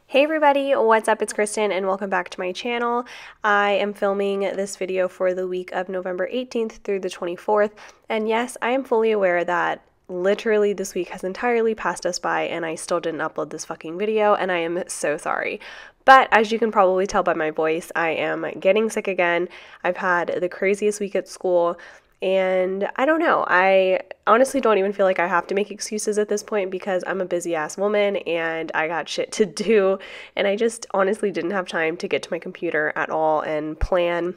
Hey everybody, what's up? It's Kristen and welcome back to my channel. I am filming this video for the week of November 18th through the 24th. And yes, I am fully aware that literally this week has entirely passed us by and I still didn't upload this fucking video and I am so sorry. But as you can probably tell by my voice, I am getting sick again. I've had the craziest week at school. And I don't know, I honestly don't even feel like I have to make excuses at this point because I'm a busy ass woman and I got shit to do. And I just honestly didn't have time to get to my computer at all and plan.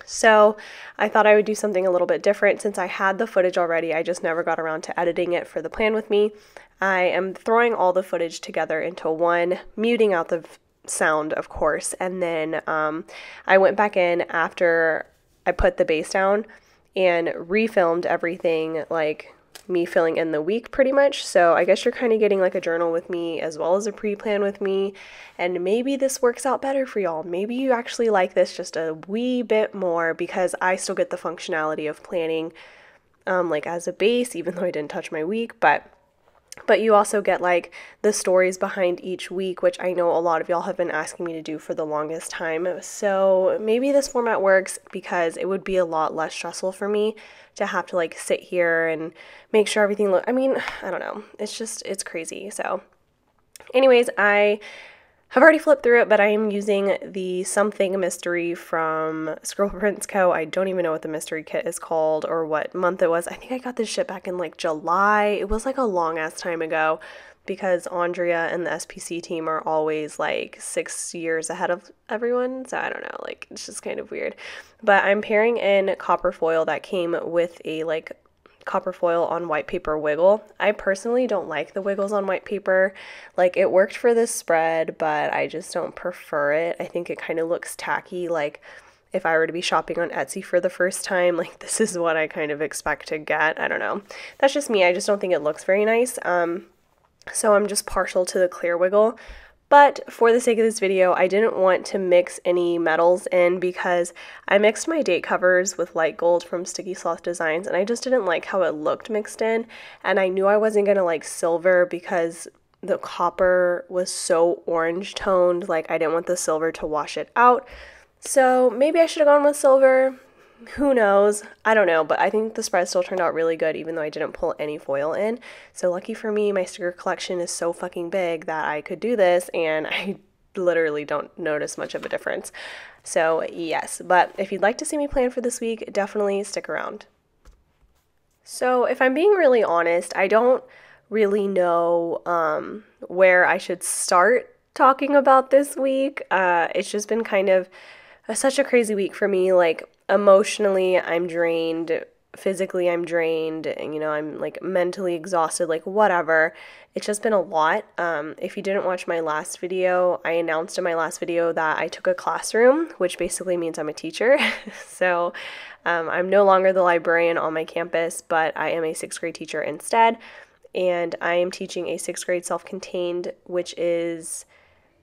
So I thought I would do something a little bit different since I had the footage already. I just never got around to editing it for the plan with me. I am throwing all the footage together into one, muting out the sound, of course. And then I went back in after I put the bass down and refilmed everything, like me filling in the week pretty much. So I guess you're kind of getting like a journal with me as well as a pre-plan with me. And maybe this works out better for y'all. Maybe you actually like this just a wee bit more because I still get the functionality of planning like as a base, even though I didn't touch my week, but you also get like the stories behind each week, which I know a lot of y'all have been asking me to do for the longest time. So maybe this format works because it would be a lot less stressful for me to have to like sit here and make sure everything I don't know. It's crazy. So anyways, I have already flipped through it, but I am using the Something Mystery from Scribble Prints Co. I don't even know what the mystery kit is called or what month it was. I think I got this shit back in like July. It was like a long ass time ago because Andrea and the SPC team are always like 6 years ahead of everyone. So I don't know, like it's just kind of weird. But I'm pairing in copper foil that came with a like copper foil on white paper wiggle. I personally don't like the wiggles on white paper. Like it worked for this spread, but I just don't prefer it. I think it kind of looks tacky. Like if I were to be shopping on Etsy for the first time, like this is what I kind of expect to get. I don't know. That's just me. I just don't think it looks very nice. So I'm just partial to the clear wiggle. But for the sake of this video, I didn't want to mix any metals in because I mixed my date covers with light gold from Sticky Sloth Designs and I just didn't like how it looked mixed in. And I knew I wasn't going to like silver because the copper was so orange toned. Like I didn't want the silver to wash it out. So maybe I should have gone with silver. Who knows? I don't know, but I think the spread still turned out really good even though I didn't pull any foil in. So lucky for me, my sticker collection is so fucking big that I could do this and I literally don't notice much of a difference. So yes, but if you'd like to see me plan for this week, definitely stick around. So if I'm being really honest, I don't really know where I should start talking about this week. It's just been kind of such a crazy week for me. Like emotionally, I'm drained. Physically, I'm drained. And, I'm like mentally exhausted, like whatever. It's just been a lot. If you didn't watch my last video, I announced in my last video that I took a classroom, which basically means I'm a teacher. So I'm no longer the librarian on my campus, but I am a 6th grade teacher instead. And I am teaching a 6th grade self-contained, which is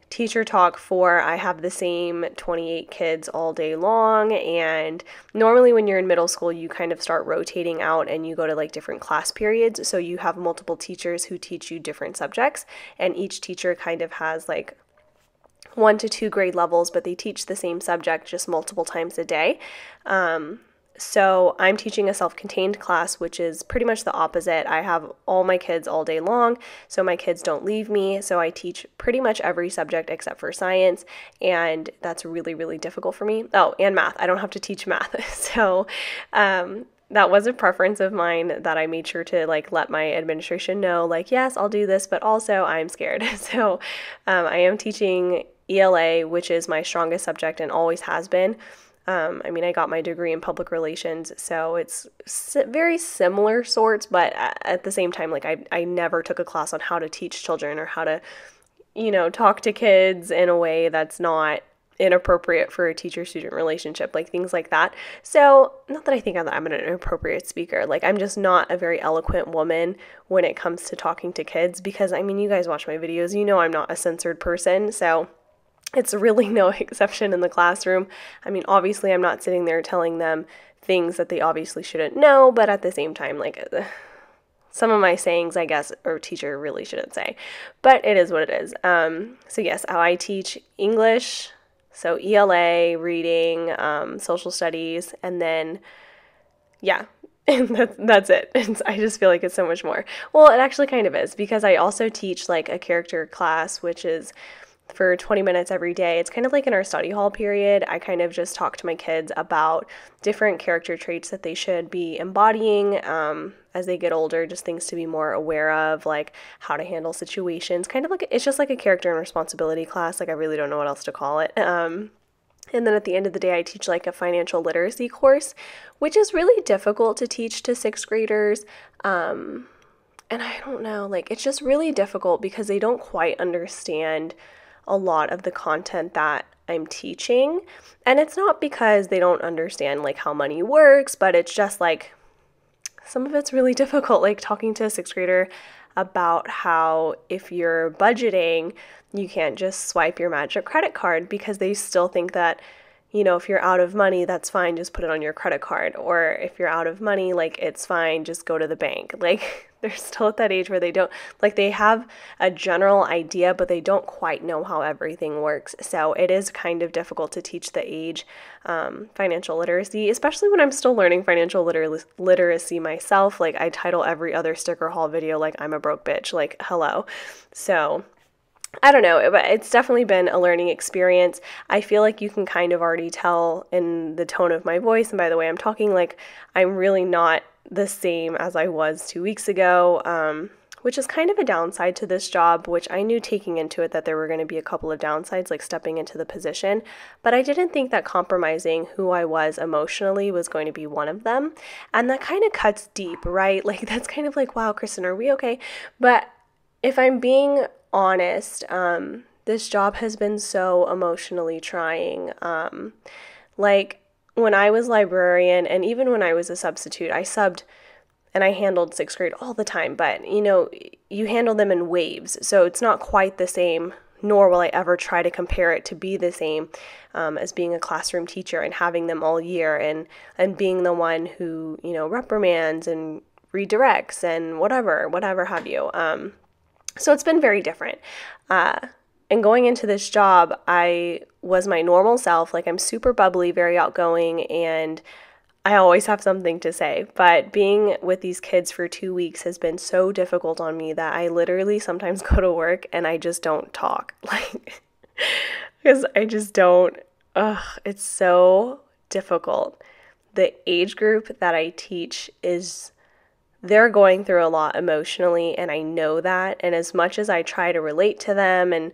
teacher talk for I have the same 28 kids all day long. And normally when you're in middle school, you kind of start rotating out and you go to like different class periods. So you have multiple teachers who teach you different subjects and each teacher kind of has like 1 to 2 grade levels, but they teach the same subject just multiple times a day. So I'm teaching a self-contained class, which is pretty much the opposite. I have all my kids all day long, so my kids don't leave me. So I teach pretty much every subject except for science, and that's really, really difficult for me. Oh, and math. I don't have to teach math. So that was a preference of mine that I made sure to like let my administration know, like, yes, I'll do this, but also I'm scared. So I am teaching ELA, which is my strongest subject and always has been. I got my degree in public relations, so it's very similar sorts, but at the same time, like I never took a class on how to teach children or how to, talk to kids in a way that's not inappropriate for a teacher-student relationship, like things like that. So not that I think I'm an inappropriate speaker, like I'm just not a very eloquent woman when it comes to talking to kids because, you guys watch my videos, I'm not a censored person, so it's really no exception in the classroom. Obviously, I'm not sitting there telling them things that they obviously shouldn't know, but at the same time, like, some of my sayings, I guess, or teacher really shouldn't say, but it is what it is. So yes, how I teach English, so ELA, reading, social studies, and then, yeah, and that's it. I just feel like it's so much more. Well, it actually kind of is, because I also teach like a character class, which is for 20 minutes every day. It's kind of like in our study hall period. I kind of just talk to my kids about different character traits that they should be embodying as they get older, just things to be more aware of, like how to handle situations. Kind of like, it's just like a character and responsibility class. Like, I really don't know what else to call it. And then at the end of the day, I teach like a financial literacy course, which is really difficult to teach to sixth graders. And I don't know, like, it's just really difficult because they don't quite understand a lot of the content that I'm teaching. And it's not because they don't understand like how money works, but it's just like some of it's really difficult, like talking to a sixth grader about how if you're budgeting, you can't just swipe your magic credit card, because they still think that, you know, if you're out of money, that's fine, just put it on your credit card. Or if you're out of money, like, it's fine, just go to the bank. Like, they're still at that age where they don't, like, they have a general idea, but they don't quite know how everything works. So it is kind of difficult to teach the age financial literacy, especially when I'm still learning financial literacy myself. Like, I title every other sticker haul video like, I'm a broke bitch, like, hello. So I don't know, but it's definitely been a learning experience. I feel like you can kind of already tell in the tone of my voice, and by the way I'm talking, like, I'm really not the same as I was 2 weeks ago, which is kind of a downside to this job, which I knew taking into it that there were going to be a couple of downsides, like stepping into the position, but I didn't think that compromising who I was emotionally was going to be one of them. And that kind of cuts deep, right? Like, that's kind of like, wow, Kristen, are we okay? But if I'm being honest, this job has been so emotionally trying. Like, when I was librarian, and even when I was a substitute, I subbed and I handled sixth grade all the time, but you know, you handle them in waves, so it's not quite the same, nor will I ever try to compare it to be the same as being a classroom teacher and having them all year, and being the one who, you know, reprimands and redirects and whatever have you. So it's been very different. And going into this job, I was my normal self. Like, I'm super bubbly, very outgoing, and I always have something to say. But being with these kids for 2 weeks has been so difficult on me that I literally sometimes go to work and I just don't talk. Like, because I just don't. It's so difficult. The age group that I teach they're going through a lot emotionally, and I know that. And as much as I try to relate to them and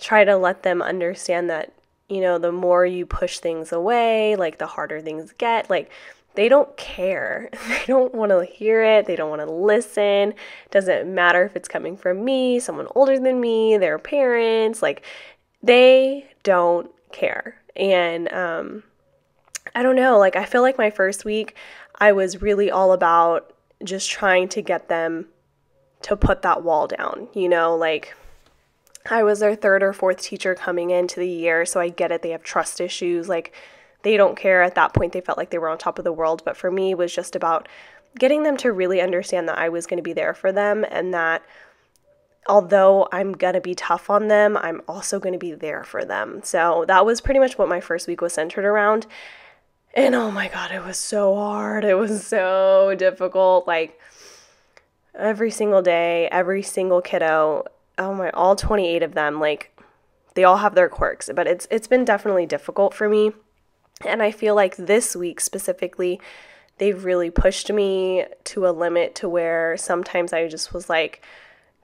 try to let them understand that, you know, the more you push things away, like, the harder things get, like, they don't care. They don't want to hear it. They don't want to listen. It doesn't matter if it's coming from me, someone older than me, their parents, like, they don't care. And I don't know, like, I feel like my first week, I was really all about just trying to get them to put that wall down, you know, like, I was their third or fourth teacher coming into the year, so I get it, they have trust issues, like, they don't care. At that point, they felt like they were on top of the world, but for me, it was just about getting them to really understand that I was going to be there for them, and that although I'm going to be tough on them, I'm also going to be there for them. So that was pretty much what my first week was centered around. And oh my God, it was so hard. It was so difficult. Like, every single day, every single kiddo, all 28 of them, like, they all have their quirks, but it's been definitely difficult for me. And I feel like this week specifically, they've really pushed me to a limit to where sometimes I just was like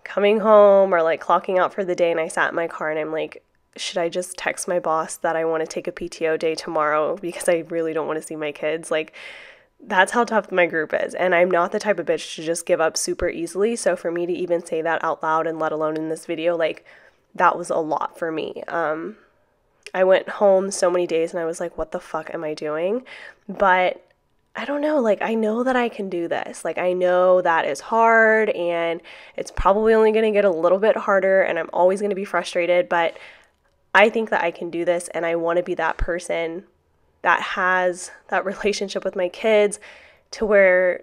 coming home or like clocking out for the day, and I sat in my car and I'm like, should I just text my boss that I want to take a PTO day tomorrow because I really don't want to see my kids? Like, that's how tough my group is. And I'm not the type of bitch to just give up super easily. So for me to even say that out loud, and let alone in this video, like, that was a lot for me. I went home so many days and I was like, what the fuck am I doing? But I don't know, like, I know that I can do this. Like, I know that is hard, and it's probably only going to get a little bit harder, and I'm always going to be frustrated, but I think that I can do this, and I want to be that person that has that relationship with my kids to where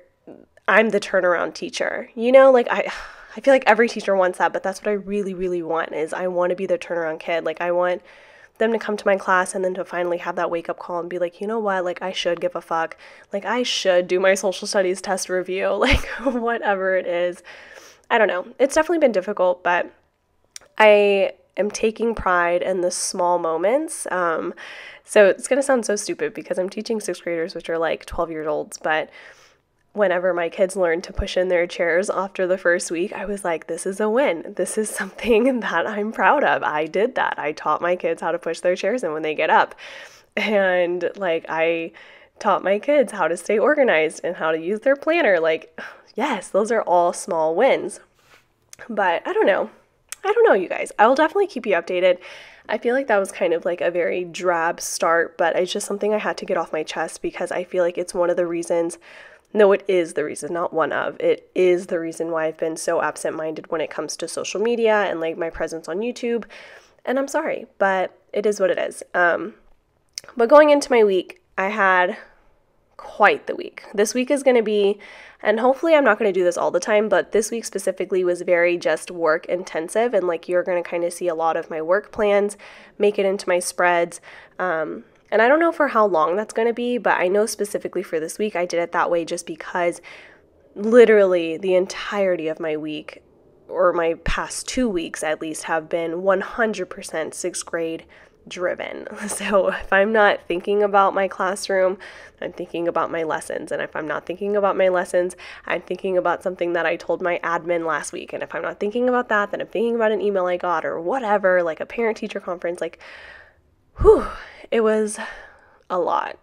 I'm the turnaround teacher. You know, like I feel like every teacher wants that, but that's what I really, really want is I want to be the turnaround kid. Like I want them to come to my class and then to finally have that wake up call and be like, you know what, like I should give a fuck. Like I should do my social studies test review, like whatever it is. I don't know. It's definitely been difficult, but I am taking pride in the small moments. So it's going to sound so stupid because I'm teaching sixth graders, which are like 12 years old, but whenever my kids learned to push in their chairs after the first week, I was like, this is a win. This is something that I'm proud of. I did that. I taught my kids how to push their chairs in when they get up. And like, I taught my kids how to stay organized and how to use their planner. Like, yes, those are all small wins. But I don't know, you guys. I will definitely keep you updated. I feel like that was kind of like a very drab start, but it's just something I had to get off my chest because I feel like it's one of the reasons. No, it is the reason, not one of. It is the reason why I've been so absent-minded when it comes to social media and like my presence on YouTube. And I'm sorry, but it is what it is. But going into my week, I had quite the week. This week is going to be, and hopefully I'm not going to do this all the time, but this week specifically was very just work intensive. And like you're going to kind of see a lot of my work plans make it into my spreads. And I don't know for how long that's going to be, but I know specifically for this week, I did it that way just because literally the entirety of my week, or my past 2 weeks at least, have been 100% sixth grade driven. So if I'm not thinking about my classroom, I'm thinking about my lessons. And if I'm not thinking about my lessons, I'm thinking about something that I told my admin last week. And if I'm not thinking about that, then I'm thinking about an email I got or whatever, like a parent-teacher conference, like, whew. It was a lot.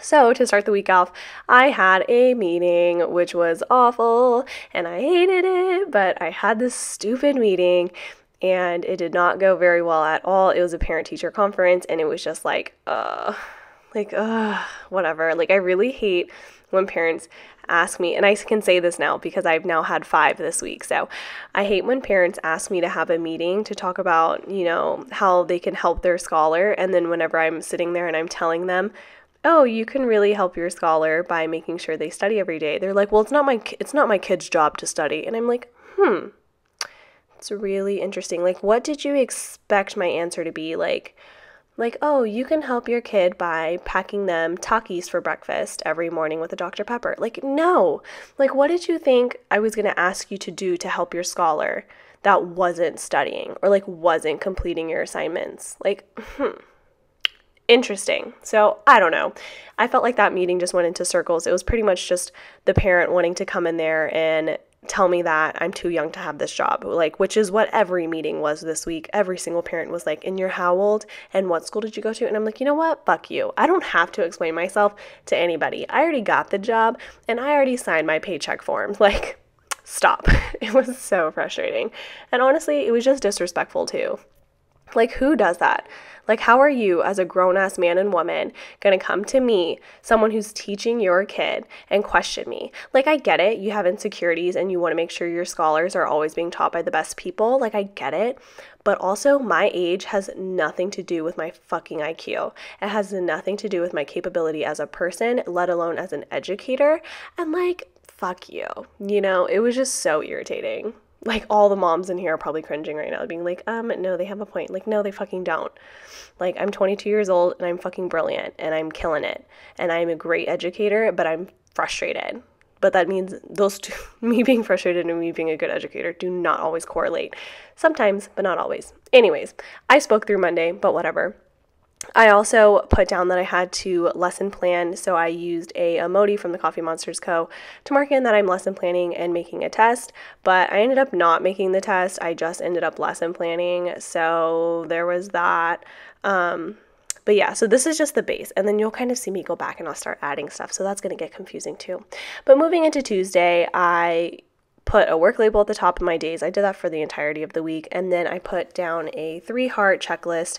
So to start the week off, I had a meeting, which was awful, and I hated it, but I had this stupid meeting, and it did not go very well at all. It was a parent-teacher conference, and it was just like, whatever. Like, I really hate when parents ask me, and I can say this now because I've now had 5 this week. So I hate when parents ask me to have a meeting to talk about, you know, how they can help their scholar. And then whenever I'm sitting there and I'm telling them, oh, you can really help your scholar by making sure they study every day, they're like, well, it's not my kid's job to study. And I'm like, it's really interesting. Like, what did you expect my answer to be? Like, oh, you can help your kid by packing them Takis for breakfast every morning with a Dr. Pepper. Like, no. Like, what did you think I was going to ask you to do to help your scholar that wasn't studying or, like, wasn't completing your assignments? Like, interesting. So, I don't know. I felt like that meeting just went into circles. It was pretty much just the parent wanting to come in there and tell me that I'm too young to have this job, like, which is what every meeting was this week. Every single parent was like, and you're how old? And what school did you go to? And I'm like, you know what? Fuck you. I don't have to explain myself to anybody. I already got the job and I already signed my paycheck forms. Like, stop. It was so frustrating. And honestly, it was just disrespectful too. Like, who does that? Like, how are you as a grown-ass man and woman going to come to me, someone who's teaching your kid, and question me? Like, I get it. You have insecurities and you want to make sure your scholars are always being taught by the best people. Like, I get it. But also, my age has nothing to do with my fucking IQ. It has nothing to do with my capability as a person, let alone as an educator. And like, fuck you. You know, it was just so irritating. Like, all the moms in here are probably cringing right now, being like, no, they have a point. Like, no, they fucking don't. Like, I'm 22 years old, and I'm fucking brilliant, and I'm killing it. And I'm a great educator, but I'm frustrated. But that means those two, me being frustrated and me being a good educator, do not always correlate. Sometimes, but not always. Anyways, I spoke through Monday, but whatever. I also put down that I had to lesson plan, so I used a emoji from the Coffee Monsters Co. to mark in that I'm lesson planning and making a test, but I ended up not making the test. I just ended up lesson planning, so there was that. But yeah, so this is just the base, and then you'll kind of see me go back and I'll start adding stuff, so that's going to get confusing too. But moving into Tuesday, I put a work label at the top of my days. I did that for the entirety of the week, and then I put down a 3-heart checklist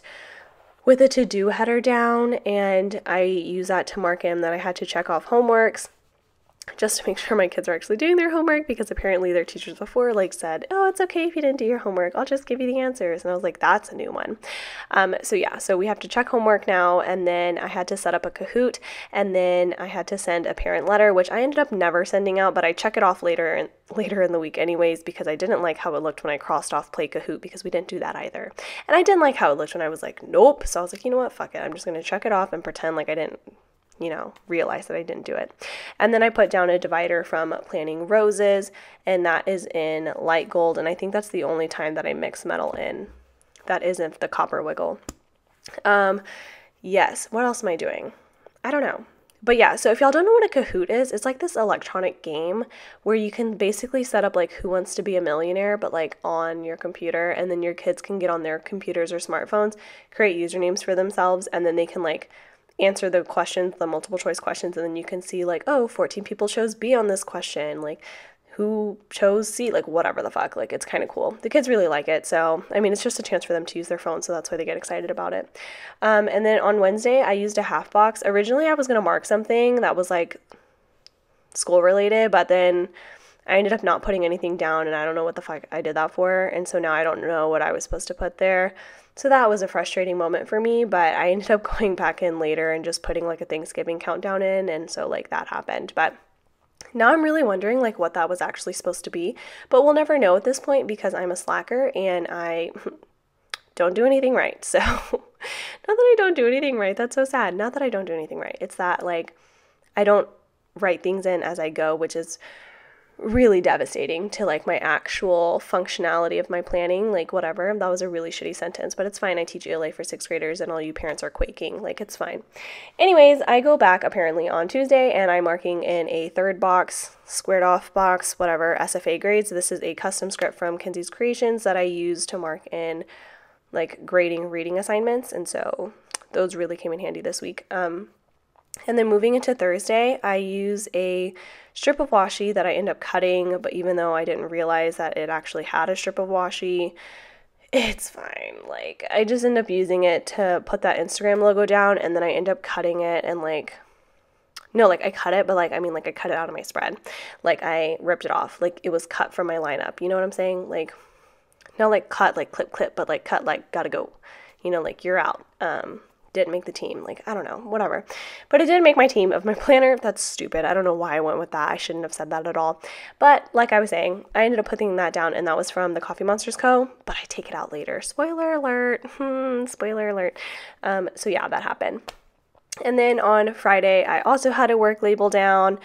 with a to-do header down, and I use that to mark in that I had to check off homeworks just to make sure my kids are actually doing their homework, because apparently their teachers before like said, oh, it's okay if you didn't do your homework, I'll just give you the answers. And I was like, that's a new one. So yeah, so we have to check homework now, and then I had to set up a Kahoot, and then I had to send a parent letter, which I ended up never sending out, but I check it off later in the week anyways, because I didn't like how it looked when I crossed off play Kahoot, because we didn't do that either. And I didn't like how it looked when I was like, nope. So I was like, you know what, fuck it, I'm just going to check it off and pretend like I didn't realize that I didn't do it. And then I put down a divider from Planning Roses, and that is in light gold, and I think that's the only time that I mix metal in. That isn't the copper wiggle. Yes, what else am I doing? I don't know. But yeah, so if y'all don't know what a Kahoot is, it's like this electronic game where you can basically set up like Who Wants to Be a Millionaire, but like on your computer, and then your kids can get on their computers or smartphones, create usernames for themselves, and then they can like answer the questions, the multiple choice questions, and then you can see like, oh, 14 people chose B on this question, like who chose C, like whatever the fuck. Like, it's kind of cool. The kids really like it. So I mean, it's just a chance for them to use their phone, so that's why they get excited about it. And then on Wednesday I used a half box. Originally I was going to mark something that was like school related, but then I ended up not putting anything down, and I don't know what the fuck I did that for, and so now I don't know what I was supposed to put there. So that was a frustrating moment for me, but I ended up going back in later and just putting like a Thanksgiving countdown in, and so like that happened. But now I'm really wondering like what that was actually supposed to be, but we'll never know at this point because I'm a slacker and I don't do anything right. So not that I don't do anything right, that's so sad. Not that I don't do anything right. It's that like I don't write things in as I go, which is really devastating to like my actual functionality of my planning. Like, whatever, that was a really shitty sentence, but it's fine. I teach ELA for 6th graders and all you parents are quaking, like it's fine. Anyways, I go back apparently on Tuesday and I'm marking in a 3rd box, squared off box, whatever, SFA grades. This is a custom script from Kenzie's Creations that I use to mark in like grading reading assignments, and so those really came in handy this week. And then moving into Thursday, I use a strip of washi that I end up cutting, but even though I didn't realize that it actually had a strip of washi, it's fine. Like, I just end up using it to put that Instagram logo down, and then I end up cutting it and like, no, like I cut it, but like, I mean, like I cut it out of my spread. Like, I ripped it off. Like, it was cut from my lineup. You know what I'm saying? Like, not like cut, like clip, but like cut, like gotta go. You know, like you're out. Didn't make the team. Like, I don't know, whatever. But it did make my team of my planner. That's stupid. I don't know why I went with that. I shouldn't have said that at all. But like I was saying, I ended up putting that down, and that was from the Coffee Monsters Co. But I take it out later. Spoiler alert. Spoiler alert. So yeah, that happened. And then on Friday, I also had a work label down.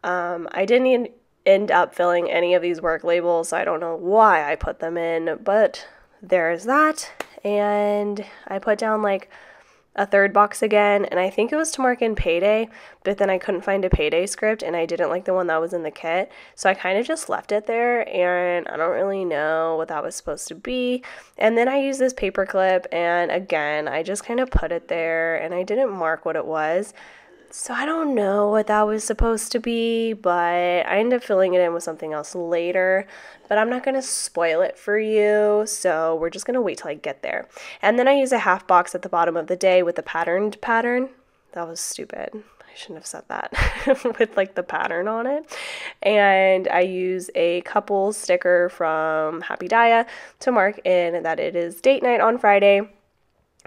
I didn't end up filling any of these work labels, so I don't know why I put them in, but there's that. And I put down like a 3rd box again, and I think it was to mark in payday, but then I couldn't find a payday script, and I didn't like the one that was in the kit, so I kind of just left it there, and I don't really know what that was supposed to be. And then I used this paper clip, and again, I just kind of put it there, and I didn't mark what it was. So I don't know what that was supposed to be, but I ended up filling it in with something else later, but I'm not going to spoil it for you, so we're just going to wait till I get there. And then I use a half box at the bottom of the day with the patterned pattern. That was stupid. I shouldn't have said that. With like the pattern on it. And I use a couple sticker from Happy Dia to mark in that it is date night on Friday.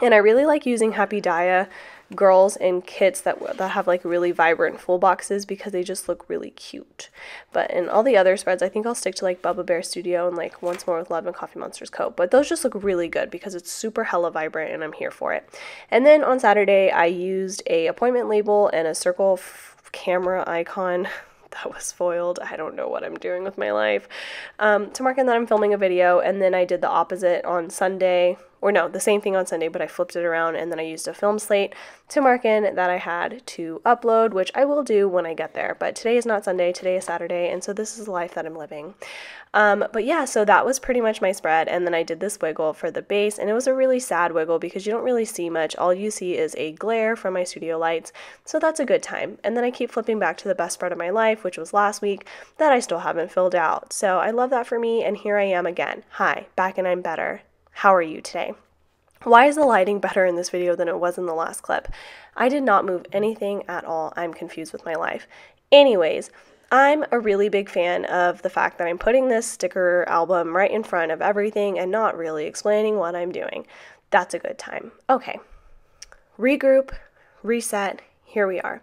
And I really like using Happy Dia girls in kits that have like really vibrant full boxes because they just look really cute. But in all the other spreads, I think I'll stick to like Bubba Bear Studio and like Once More with Love and Coffee Monsters Co. But those just look really good because it's super hella vibrant and I'm here for it. And then on Saturday, I used a appointment label and a circle camera icon that was foiled. I don't know what I'm doing with my life. To mark in that I'm filming a video, and then I did the opposite on Sunday, or no, the same thing on Sunday, but I flipped it around, and then I used a film slate to mark in that I had to upload, which I will do when I get there. But today is not Sunday, today is Saturday, and so this is the life that I'm living. But yeah, so that was pretty much my spread, and then I did this wiggle for the base, and it was a really sad wiggle because you don't really see much. All you see is a glare from my studio lights, so that's a good time. And then I keep flipping back to the best spread of my life, which was last week, that I still haven't filled out. So I love that for me, and here I am again. Hi, back and I'm better. How are you today? Why is the lighting better in this video than it was in the last clip? I did not move anything at all. I'm confused with my life. Anyways, I'm a really big fan of the fact that I'm putting this sticker album right in front of everything and not really explaining what I'm doing. That's a good time. Okay, regroup, reset, here we are.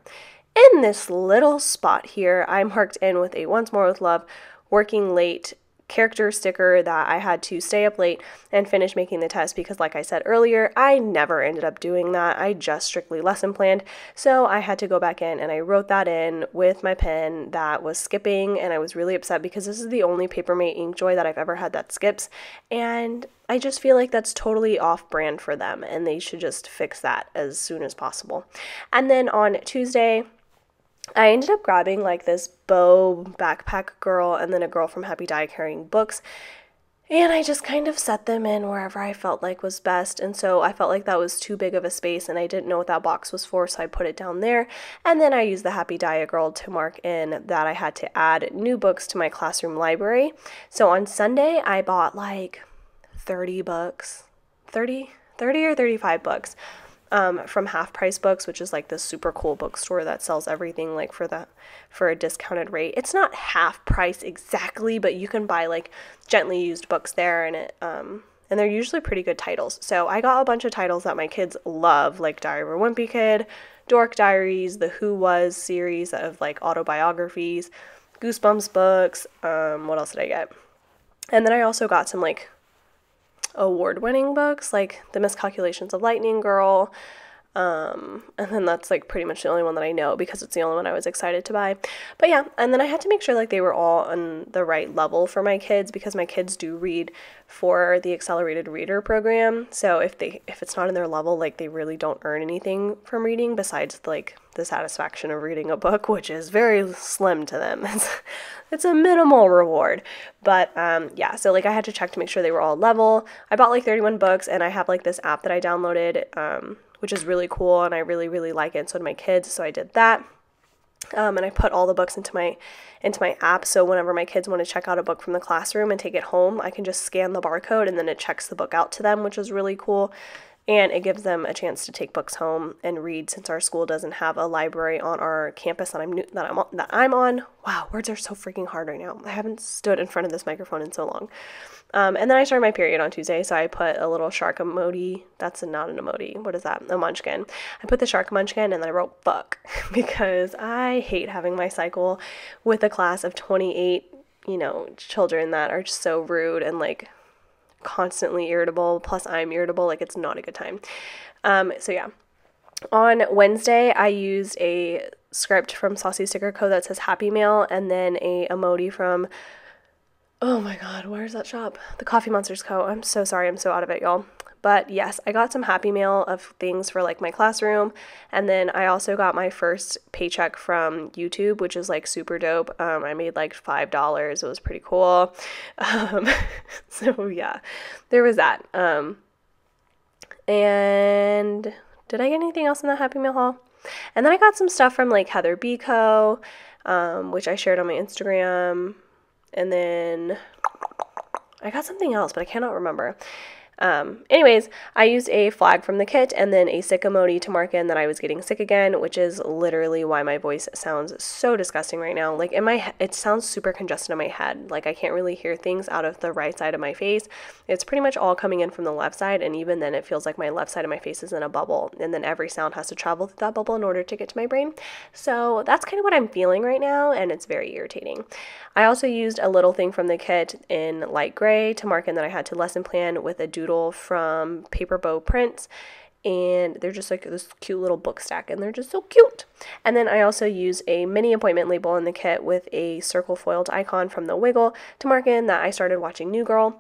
In this little spot here, I'm marked in with a Once More with Love working late character sticker that I had to stay up late and finish making the test because, like I said earlier, I never ended up doing that. I just strictly lesson planned. So I had to go back in and I wrote that in with my pen that was skipping, and I was really upset because this is the only Papermate Inkjoy that I've ever had that skips, and I just feel like that's totally off brand for them and they should just fix that as soon as possible. And then on Tuesday, I ended up grabbing like this bow backpack girl and then a girl from Happy Dye carrying books, and I just kind of set them in wherever I felt like was best. And so I felt like that was too big of a space and I didn't know what that box was for, so I put it down there. And then I used the Happy Dye girl to mark in that I had to add new books to my classroom library. So on Sunday I bought like 30 books, 30 or 35 books. From Half Price Books, which is like this super cool bookstore that sells everything like for a discounted rate. It's not half price exactly, but you can buy like gently used books there, and they're usually pretty good titles. So I got a bunch of titles that my kids love, like Diary of a Wimpy Kid, Dork Diaries, the Who Was series of like autobiographies, Goosebumps books. What else did I get? And then I also got some like award-winning books like The Miscalculations of Lightning Girl, and then that's like pretty much the only one that I know because it's the only one I was excited to buy. But yeah, and then I had to make sure like they were all on the right level for my kids because my kids do read for the accelerated reader program. So if it's not in their level, like they really don't earn anything from reading besides like the satisfaction of reading a book, which is very slim to them. It's a minimal reward. But yeah, so like I had to check to make sure they were all level. I bought like 31 books, and I have like this app that I downloaded, which is really cool, and I really, really like it, and so do my kids, so I did that. And I put all the books into my app, so whenever my kids want to check out a book from the classroom and take it home, I can just scan the barcode, and then it checks the book out to them, which is really cool. And it gives them a chance to take books home and read, since our school doesn't have a library on our campus that I'm on. Wow, words are so freaking hard right now. I haven't stood in front of this microphone in so long. And then I started my period on Tuesday, so I put a little shark emoji. That's not an emoji. What is that? A munchkin. I put the shark munchkin, and then I wrote fuck because I hate having my cycle with a class of 28, children that are just so rude and like constantly irritable, plus I'm irritable. Like, it's not a good time. So yeah, on Wednesday I used a script from Saucy Sticker Co that says Happy Mail, and then a emoji from, oh my god, where's that shop? The Coffee Monsters Co. I'm so sorry, I'm so out of it, y'all. But yes, I got some Happy Mail of things for like my classroom, and then I also got my first paycheck from YouTube, which is like super dope. I made like $5. It was pretty cool. So yeah, there was that. And did I get anything else in the Happy Mail haul? And then I got some stuff from like Heather B Co, which I shared on my Instagram. And then I got something else, but I cannot remember. Anyways, I used a flag from the kit and then a sick emoji to mark in that I was getting sick again, which is literally why my voice sounds so disgusting right now. Like it sounds super congested in my head. Like I can't really hear things out of the right side of my face. It's pretty much all coming in from the left side, and even then it feels like my left side of my face is in a bubble, and then every sound has to travel through that bubble in order to get to my brain. So that's kind of what I'm feeling right now, and it's very irritating. I also used a little thing from the kit in light gray to mark in that I had to lesson plan with a doodle from Paper Bow Prints, and they're just like this cute little book stack, and they're just so cute. And then I also use a mini appointment label in the kit with a circle foiled icon from the Wiggle to mark in that I started watching New Girl.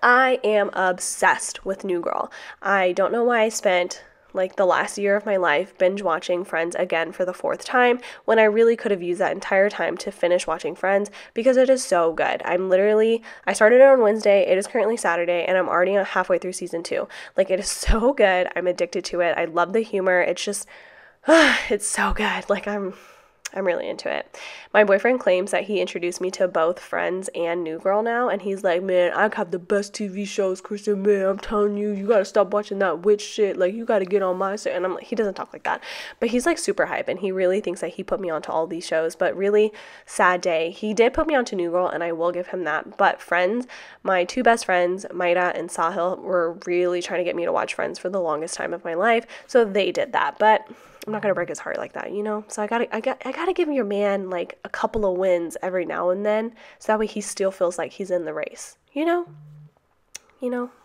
I am obsessed with New Girl. I don't know why I spent like the last year of my life binge watching Friends again for the 4th time when I really could have used that entire time to finish watching Friends, because it is so good. I started it on Wednesday, it is currently Saturday, and I'm already halfway through season 2. Like, it is so good. I'm addicted to it. I love the humor. It's just, it's so good. Like, I'm really into it. My boyfriend claims that he introduced me to both Friends and New Girl now, and he's like, man, I have the best TV shows, Kristen, man, I'm telling you, you gotta stop watching that witch shit, like, you gotta get on my side. And I'm like, he doesn't talk like that, but he's like super hype, and he really thinks that he put me onto all these shows, but really, sad day. He did put me onto New Girl, and I will give him that, but Friends, my two best friends, Maida and Sahil, were really trying to get me to watch Friends for the longest time of my life, so they did that, but I'm not gonna break his heart like that, you know? So I gotta give your man like a couple of wins every now and then, so that way he still feels like he's in the race, you know?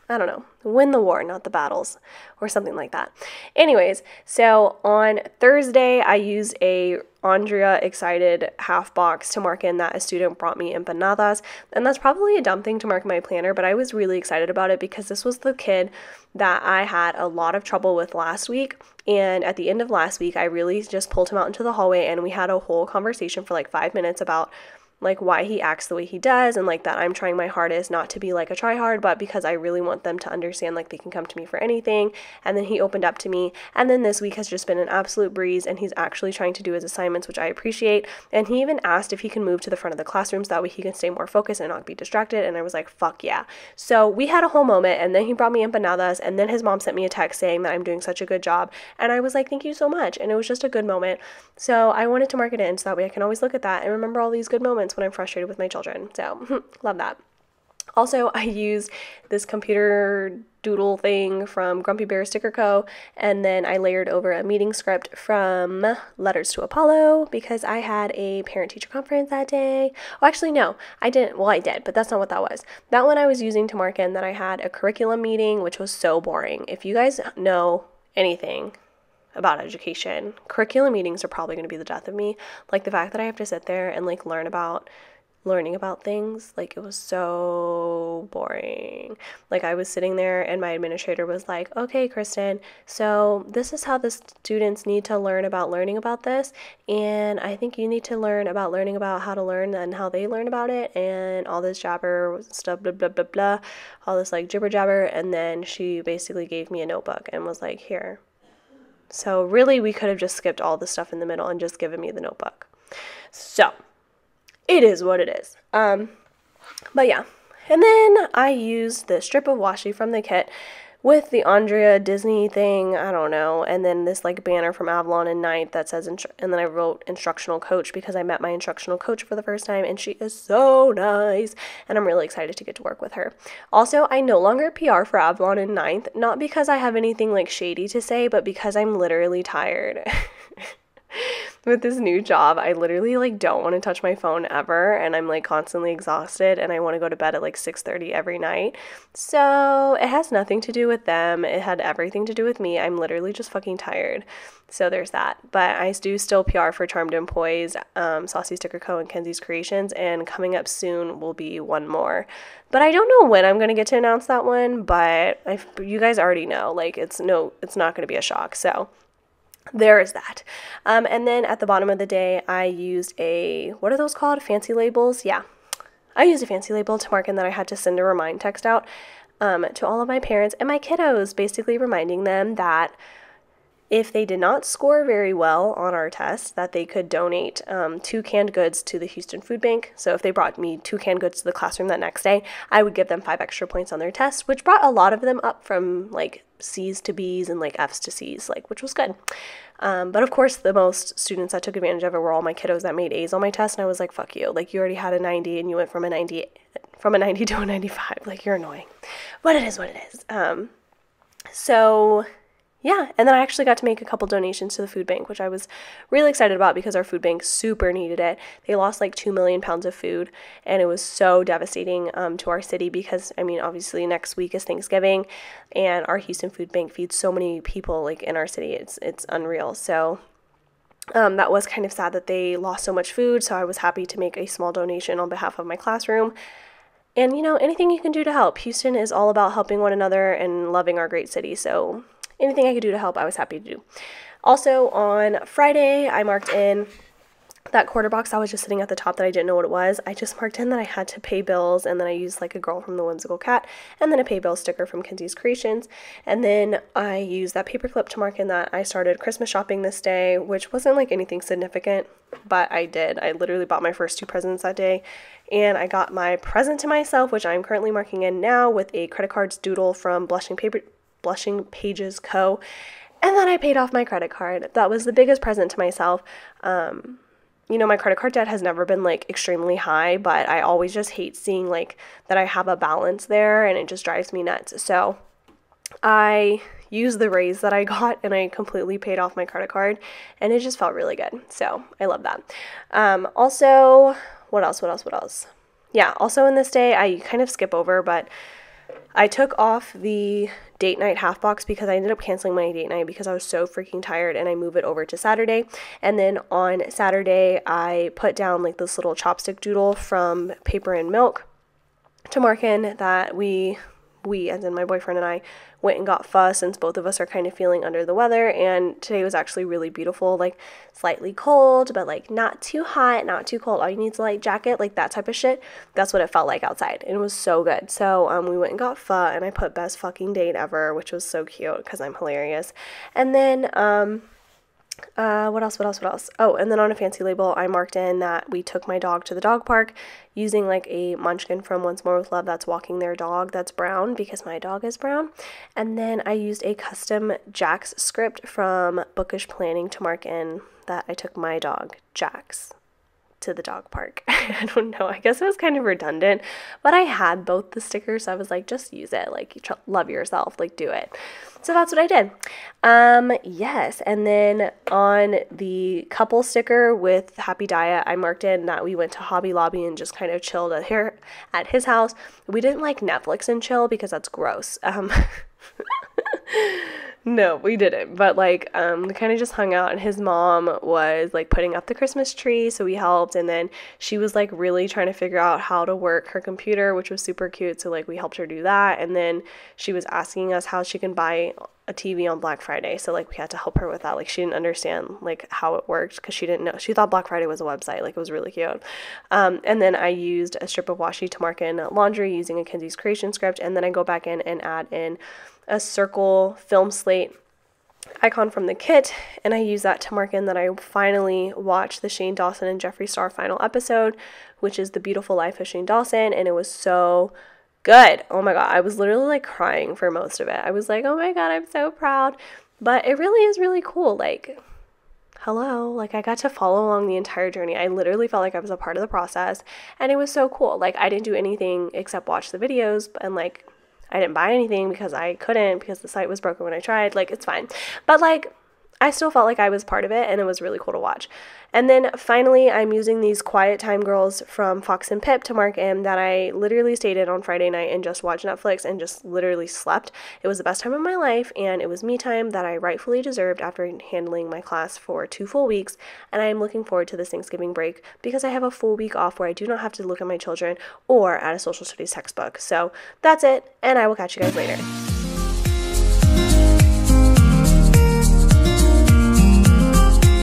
I don't know. Win the war, not the battles, or something like that. Anyways, so on Thursday, I used a Andrea Excited half box to mark in that a student brought me empanadas, and that's probably a dumb thing to mark in my planner, but I was really excited about it because this was the kid that I had a lot of trouble with last week, and at the end of last week, I really just pulled him out into the hallway, and we had a whole conversation for like 5 minutes about like why he acts the way he does, and like that I'm trying my hardest not to be like a tryhard, but because I really want them to understand like they can come to me for anything. And then he opened up to me, and then this week has just been an absolute breeze, and he's actually trying to do his assignments, which I appreciate. And he even asked if he can move to the front of the classroom so that way he can stay more focused and not be distracted, and I was like, fuck yeah. So we had a whole moment, and then he brought me empanadas, and then his mom sent me a text saying that I'm doing such a good job, and I was like, thank you so much. And it was just a good moment, so I wanted to mark it in so that way I can always look at that and remember all these good moments when I'm frustrated with my children. So love that. Also, I used this computer doodle thing from Grumpy Bear Sticker Co. And then I layered over a meeting script from Letters to Apollo because I had a parent-teacher conference that day. Oh, actually, no, I didn't. Well, I did, but that's not what that was. That one I was using to mark in that I had a curriculum meeting, which was so boring. If you guys know anything about education, curriculum meetings are probably going to be the death of me. Like the fact that I have to sit there and like learning about things, like it was so boring. Like I was sitting there and my administrator was like, okay, Kristen, so this is how the students need to learn about learning about this, and I think you need to learn about learning about how to learn and how they learn about it, and all this jabber stuff, blah blah blah blah, all this like jibber jabber. And then she basically gave me a notebook and was like, here. So really we could have just skipped all the stuff in the middle and just given me the notebook. So it is what it is. But yeah. And then I used the strip of washi from the kit with the Andrea Disney thing, I don't know, and then this like banner from Avalon and Night that says, and then I wrote instructional coach because I met my instructional coach for the first time, and she is so nice, and I'm really excited to get to work with her. Also, I no longer PR for Avalon and Ninth, not because I have anything like shady to say, but because I'm literally tired. With this new job, I literally like don't want to touch my phone ever, and I'm like constantly exhausted, and I want to go to bed at like 6:30 every night. So it has nothing to do with them. It had everything to do with me. I'm literally just fucking tired. So there's that. But I do still PR for Charmed Employees, Saucy Sticker Co. and Kenzie's Creations, and coming up soon will be one more. But I don't know when I'm going to get to announce that one, but you guys already know, like it's not going to be a shock. So there is that. And then at the bottom of the day, I used what are those called? Fancy labels? Yeah. I used a fancy label to mark in that I had to send a remind text out to all of my parents and my kiddos, basically reminding them that if they did not score very well on our test, that they could donate 2 canned goods to the Houston Food Bank. So if they brought me 2 canned goods to the classroom that next day, I would give them 5 extra points on their test, which brought a lot of them up from like C's to B's and like F's to C's, like, which was good. But of course, the most students that took advantage of it were all my kiddos that made A's on my test, and I was like, fuck you. Like, you already had a 90 and you went from a 90 to a 95. Like, you're annoying. But it is what it is. So yeah, and then I actually got to make a couple donations to the food bank, which I was really excited about because our food bank super needed it. They lost like 2 million pounds of food, and it was so devastating to our city because, I mean, obviously next week is Thanksgiving, and our Houston Food Bank feeds so many people like in our city. It's unreal. So that was kind of sad that they lost so much food, so I was happy to make a small donation on behalf of my classroom. And, you know, anything you can do to help. Houston is all about helping one another and loving our great city, so anything I could do to help, I was happy to do. Also, on Friday, I marked in that quarter box that was just sitting at the top that I didn't know what it was, I just marked in that I had to pay bills, and then I used like a girl from the Whimsical Cat, and then a pay bill sticker from Kenzie's Creations, and then I used that paper clip to mark in that I started Christmas shopping this day, which wasn't like anything significant, but I did. I literally bought my first 2 presents that day, and I got my present to myself, which I'm currently marking in now with a credit cards doodle from Blushing Pages Co. And then I paid off my credit card. That was the biggest present to myself. You know, my credit card debt has never been like extremely high, but I always just hate seeing like that I have a balance there, and it just drives me nuts. So I used the raise that I got and I completely paid off my credit card, and it just felt really good. So I love that. Also, what else? Yeah, also in this day, I kind of skip over, but I took off the date night half box because I ended up canceling my date night because I was so freaking tired, and I moved it over to Saturday. And then on Saturday, I put down like this little chopstick doodle from Paper and Milk to mark in that we, as in my boyfriend and I, went and got pho since both of us are kind of feeling under the weather, and today was actually really beautiful, like slightly cold, but like not too hot, not too cold. All you need is a light jacket, like that type of shit. That's what it felt like outside, and it was so good. So we went and got pho, and I put best fucking date ever, which was so cute because I'm hilarious. And then what else? Oh, and then on a fancy label, I marked in that we took my dog to the dog park using like a munchkin from Once More with Love that's walking their dog that's brown because my dog is brown. And then I used a custom Jax script from Bookish Planning to mark in that I took my dog, Jax, to the dog park. I don't know, I guess it was kind of redundant, but I had both the stickers, so I was like, just use it, like, you love yourself, like, do it. So that's what I did. Yes, and then on the couple sticker with Happy Diet, I marked in that we went to Hobby Lobby and just kind of chilled at his house. We didn't like Netflix and chill because that's gross. No, we didn't, but like we kind of just hung out, and his mom was like putting up the Christmas tree, so we helped, and then she was like really trying to figure out how to work her computer, which was super cute, so like we helped her do that. And then she was asking us how she can buy a TV on Black Friday, so like we had to help her with that. Like she didn't understand like how it worked because she didn't know. She thought Black Friday was a website. Like it was really cute. And then I used a strip of washi to mark in laundry using a Kenzie's Creation script, and then I go back in and add in a circle film slate icon from the kit, and I use that to mark in that I finally watched the Shane Dawson and Jeffree Star final episode, which is The Beautiful Life of Shane Dawson, and it was so good. Oh my god, I was literally like crying for most of it. I was like, oh my god, I'm so proud. But it really is really cool. Like, hello, like I got to follow along the entire journey. I literally felt like I was a part of the process, and it was so cool. Like I didn't do anything except watch the videos, and like I didn't buy anything because I couldn't, because the site was broken when I tried. Like, it's fine. But, like, I still felt like I was part of it, and it was really cool to watch. And then, finally, I'm using these Quiet Time Girls from Fox and Pip to mark in that I literally stayed in on Friday night and just watched Netflix and just literally slept. It was the best time of my life, and it was me time that I rightfully deserved after handling my class for 2 full weeks. And I am looking forward to this Thanksgiving break because I have a full week off where I do not have to look at my children or at a social studies textbook. So, that's it, and I will catch you guys later.